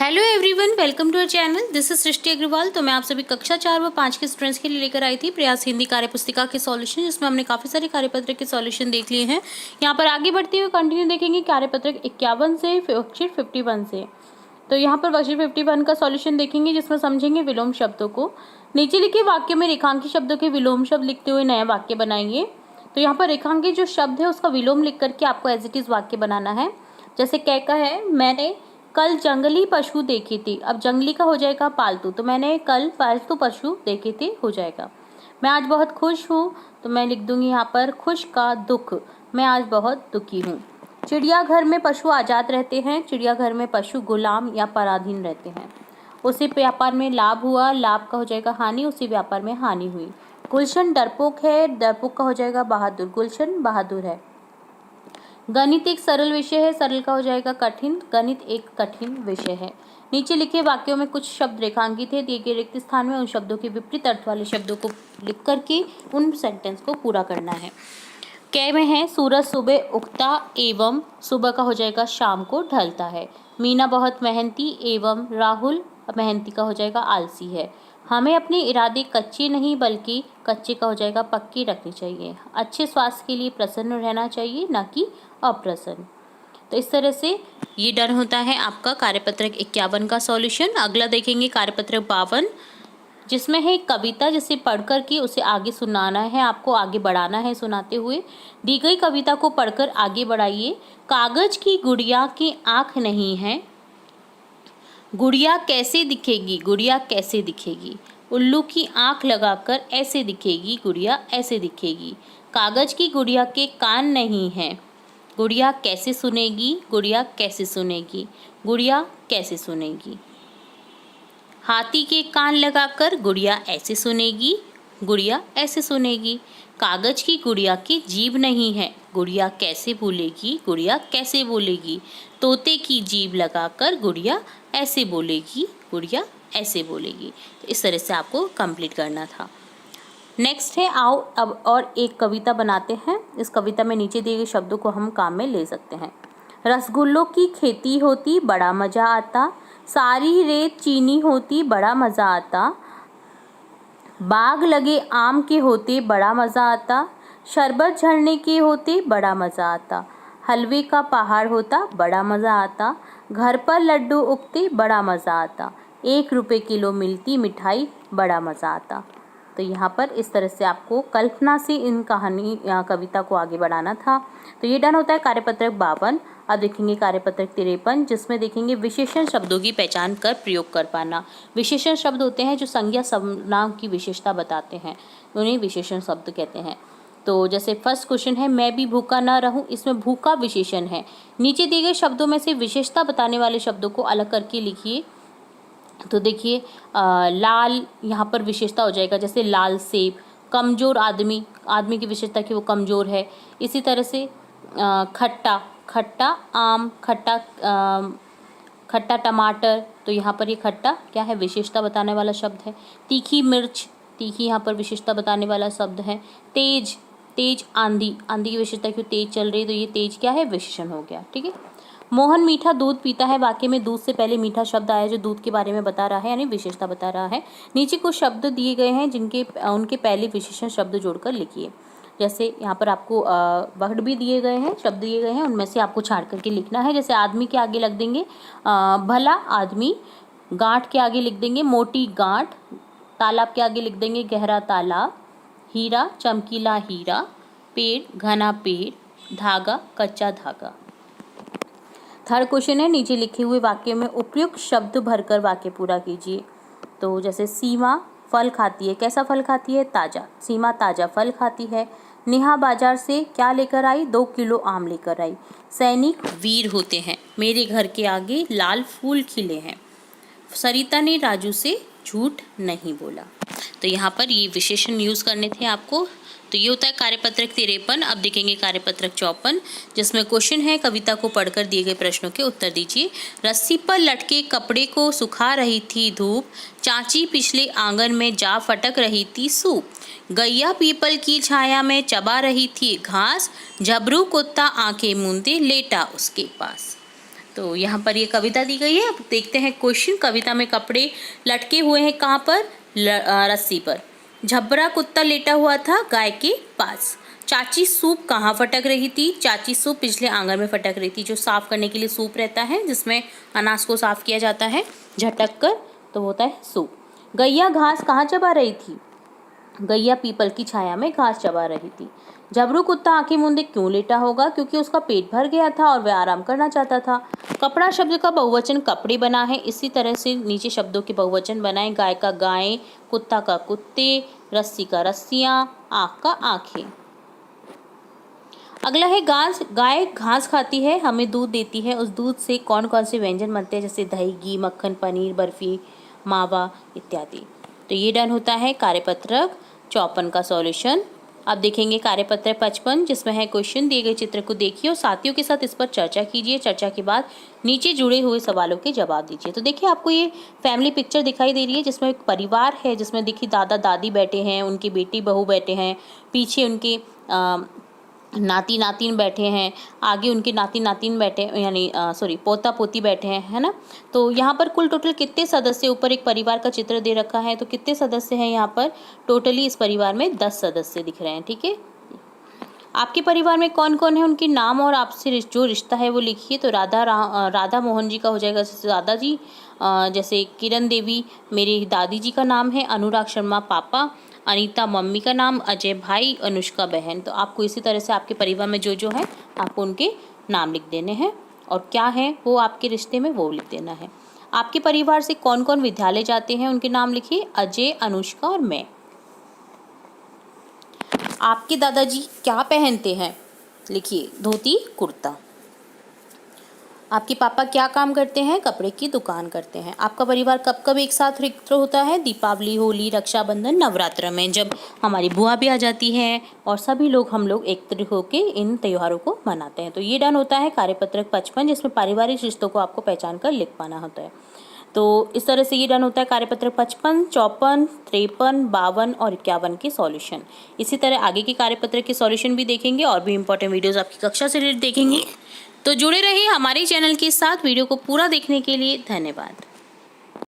Hello everyone, welcome to our channel. This is Srishti Agrawal. तो मैं आप सभी कक्षा 4 व 5 के स्टूडेंट्स के लिए लेकर आई थी प्रयास हिंदी कार्यपुस्तिका के सॉल्यूशन, जिसमें हमने काफ़ी सारे कार्यपत्र के सॉल्यूशन देख लिए हैं। यहाँ पर आगे बढ़ते हुए कंटिन्यू देखेंगे कार्यपत्र 51 से वर्कशीट 51 से। तो यहाँ पर वर्कशीट 51 का सॉल्यूशन देखेंगे, जिसमें समझेंगे विलोम शब्दों को। नीचे लिखे वाक्य में रेखांकित शब्दों के विलोम शब्द लिखते हुए नया वाक्य बनाएंगे। तो यहाँ पर रेखांकित जो शब्द है उसका विलोम लिख करके आपको एज इट इज वाक्य बनाना है। जैसे का है, मैंने कल जंगली पशु देखी थी। अब जंगली का हो जाएगा पालतू, तो मैंने कल पालतू पशु देखे थे हो जाएगा। मैं आज बहुत खुश हूँ, तो मैं लिख दूंगी यहाँ पर खुश का दुख, मैं आज बहुत दुखी हूँ। चिड़ियाघर में पशु आज़ाद रहते हैं, चिड़ियाघर में पशु गुलाम या पराधीन रहते हैं। उसी व्यापार में लाभ हुआ, लाभ का हो जाएगा हानि, उसी व्यापार में हानि हुई। गुलशन डरपोक है, डरपोक का हो जाएगा बहादुर, गुलशन बहादुर है। गणित एक सरल विषय है, सरल का हो जाएगा कठिन, गणित एक कठिन विषय है। नीचे लिखे वाक्यों में कुछ शब्द रेखांकित है, दिए गए रिक्त स्थान में उन शब्दों के विपरीत अर्थ वाले शब्दों को लिख करके उन सेंटेंस को पूरा करना है। कै में है, सूरज सुबह उगता एवं सुबह का हो जाएगा शाम को ढलता है। मीना बहुत मेहनती एवं राहुल मेहनती का हो जाएगा आलसी है। हमें अपने इरादे कच्चे नहीं बल्कि कच्चे का हो जाएगा पक्के रखने चाहिए। अच्छे स्वास्थ्य के लिए प्रसन्न रहना चाहिए, ना कि अप्रसन्न। तो इस तरह से ये डन होता है आपका कार्यपत्रक 51 का सॉल्यूशन। अगला देखेंगे कार्यपत्रक 52, जिसमें है कविता, जिसे पढ़ कर के उसे आगे सुनाना है, आपको आगे बढ़ाना है सुनाते हुए। दी गई कविता को पढ़कर आगे बढ़ाइए। कागज की गुड़िया की आँख नहीं है, गुड़िया कैसे दिखेगी, गुड़िया कैसे दिखेगी। उल्लू की आँख लगाकर ऐसे दिखेगी, गुड़िया ऐसे दिखेगी। कागज की गुड़िया के कान नहीं हैं, गुड़िया कैसे सुनेगी, गुड़िया कैसे सुनेगी, गुड़िया कैसे सुनेगी। हाथी के कान लगाकर गुड़िया ऐसे सुनेगी, गुड़िया ऐसे सुनेगी। कागज की गुड़िया की जीभ नहीं है, गुड़िया कैसे बोलेगी, गुड़िया कैसे बोलेगी। तोते की जीभ लगाकर गुड़िया ऐसे बोलेगी, गुड़िया ऐसे बोलेगी। तो इस तरह से आपको कंप्लीट करना था। नेक्स्ट है, आओ अब और एक कविता बनाते हैं। इस कविता में नीचे दिए गए शब्दों को हम काम में ले सकते हैं। रसगुल्लों की खेती होती बड़ा मज़ा आता, सारी रेत चीनी होती बड़ा मज़ा आता। बाग लगे आम के होते बड़ा मज़ा आता, शरबत झरने के होते बड़ा मज़ा आता। हलवे का पहाड़ होता बड़ा मज़ा आता, घर पर लड्डू उगते बड़ा मज़ा आता। 1 रुपये किलो मिलती मिठाई बड़ा मज़ा आता। तो यहाँ पर इस तरह से आपको कल्पना से इन कहानी या कविता को आगे बढ़ाना था। तो ये डन होता है कार्यपत्रक 52। अब देखेंगे कार्यपत्रक 53, जिसमें देखेंगे विशेषण शब्दों की पहचान कर प्रयोग कर पाना। विशेषण शब्द होते हैं जो संज्ञा सर्वनाम की विशेषता बताते हैं, उन्हें विशेषण शब्द कहते हैं। तो जैसे फर्स्ट क्वेश्चन है, मैं भी भूखा ना रहूं, इसमें भूखा विशेषण है। नीचे दिए गए शब्दों में से विशेषता बताने वाले शब्दों को अलग करके लिखिए। तो देखिए, लाल यहाँ पर विशेषता हो जाएगा, जैसे लाल सेब। कमज़ोर आदमी, आदमी की विशेषता कि वो कमज़ोर है। इसी तरह से खट्टा, खट्टा आम, खट्टा खट्टा टमाटर, तो यहाँ पर ये खट्टा क्या है, विशेषता बताने वाला शब्द है। तीखी मिर्च, तीखी यहाँ पर विशेषता बताने वाला शब्द है। तेज, तेज आंधी, आंधी की विशेषता क्यों तेज चल रही है, तो ये तेज क्या है, विशेषण हो गया। ठीक है। मोहन मीठा दूध पीता है, वाक्य में दूध से पहले मीठा शब्द आया जो दूध के बारे में बता रहा है, यानी विशेषता बता रहा है। नीचे कुछ शब्द दिए गए हैं जिनके उनके पहले विशेषण शब्द जोड़कर लिखिए। जैसे यहाँ पर आपको वर्ड भी दिए गए हैं, शब्द दिए गए हैं, उनमें से आपको छांट करके लिखना है। जैसे आदमी के आगे लिख देंगे भला आदमी, गांठ के आगे लिख देंगे मोटी गांठ, तालाब के आगे लिख देंगे गहरा तालाब, हीरा चमकीला हीरा, पेड़ घना पेड़, धागा कच्चा धागा। थर्ड क्वेश्चन है, नीचे लिखे हुए वाक्य में उपयुक्त शब्द भरकर वाक्य पूरा कीजिए। तो जैसे सीमा फल खाती है, कैसा फल खाती है, ताज़ा। सीमा ताज़ा फल खाती है। नेहा बाजार से क्या लेकर आई, 2 किलो आम लेकर आई। सैनिक वीर होते हैं, मेरे घर के आगे लाल फूल खिले हैं। सरिता ने राजू से झूठ नहीं बोला। तो यहाँ पर ये विशेषण यूज़ करने थे आपको। तो ये होता है कार्यपत्रक 53। अब देखेंगे कार्यपत्रक 54, जिसमें क्वेश्चन है, कविता को पढ़कर दिए गए प्रश्नों के उत्तर दीजिए। रस्सी पर लटके कपड़े को सुखा रही थी धूप, चाची पिछले आंगन में जा फटक रही थी सूप। गैया पीपल की छाया में चबा रही थी घास, झबरू कुत्ता आंखें मूंदे लेटा उसके पास। तो यहाँ पर ये कविता दी गई है। अब देखते हैं क्वेश्चन। कविता में कपड़े लटके हुए हैं कहाँ पर? रस्सी पर। झबरा कुत्ता लेटा हुआ था गाय के पास। चाची सूप कहाँ फटक रही थी? चाची सूप पिछले आंगन में फटक रही थी। जो साफ करने के लिए सूप रहता है, जिसमें अनाज को साफ किया जाता है झटक कर, तो होता है सूप। गैया घास कहाँ चबा रही थी? गैया पीपल की छाया में घास चबा रही थी। झबरू कुत्ता आंखें मूंदे क्यों लेटा होगा? क्योंकि उसका पेट भर गया था और वह आराम करना चाहता था। कपड़ा शब्द का बहुवचन कपड़े बना है। इसी तरह से नीचे शब्दों के बहुवचन बनाएं। गाय का गायें, कुत्ता का कुत्ते, रस्सी का रस्सियां, आँख का आँखें। अगला है घास। गाय घास खाती है, हमें दूध देती है। उस दूध से कौन कौन से व्यंजन बनते हैं? जैसे दही, घी, मक्खन, पनीर, बर्फी, मावा इत्यादि। तो ये डन होता है कार्यपत्रक 54 का सॉल्यूशन। अब देखेंगे कार्यपत्रक 55, जिसमें है क्वेश्चन। दिए गए चित्र को देखिए और साथियों के साथ इस पर चर्चा कीजिए। चर्चा के बाद नीचे जुड़े हुए सवालों के जवाब दीजिए। तो देखिए, आपको ये फैमिली पिक्चर दिखाई दे रही है, जिसमें एक परिवार है, जिसमें देखिए दादा दादी बैठे हैं, उनकी बेटी बहू बैठे हैं, पीछे उनके नाती नातिन बैठे हैं, आगे उनके नाती नातिन बैठे, यानी पोता पोती बैठे हैं, है ना। तो यहाँ पर कुल टोटल कितने सदस्य, ऊपर एक परिवार का चित्र दे रखा है, तो कितने सदस्य हैं यहाँ पर? टोटली इस परिवार में 10 सदस्य दिख रहे हैं। ठीक है, आपके परिवार में कौन कौन है, उनके नाम और आपसे जो रिश्ता है वो लिखिए। तो राधा मोहन जी का हो जाएगा जैसे दादाजी, जैसे किरण देवी मेरी दादी जी का नाम है, अनुराग शर्मा पापा, अनीता मम्मी का नाम, अजय भाई, अनुष्का बहन। तो आपको इसी तरह से आपके परिवार में जो है आपको उनके नाम लिख देने हैं, और क्या है वो आपके रिश्ते में वो लिख देना है। आपके परिवार से कौन कौन विद्यालय जाते हैं, उनके नाम लिखिए, अजय, अनुष्का और मैं। आपके दादाजी क्या पहनते हैं? लिखिए, धोती कुर्ता। आपके पापा क्या काम करते हैं? कपड़े की दुकान करते हैं। आपका परिवार कब कब एक साथ एकत्र होता है? दीपावली, होली, रक्षाबंधन, नवरात्र में, जब हमारी बुआ भी आ जाती है और सभी लोग हम लोग एकत्र होकर इन त्योहारों को मनाते हैं। तो ये डन होता है कार्यपत्रक 55, जिसमें पारिवारिक रिश्तों को आपको पहचान कर लिख पाना होता है। तो इस तरह से ये डन होता है कार्यपत्रक 55, 54, 53, 52 और 51 के सॉल्यूशन। इसी तरह आगे के कार्यपत्रक के सॉल्यूशन भी देखेंगे और भी इंपॉर्टेंट वीडियोस आपकी कक्षा से रिलेटेड देखेंगे। तो जुड़े रहिए हमारे चैनल के साथ। वीडियो को पूरा देखने के लिए धन्यवाद।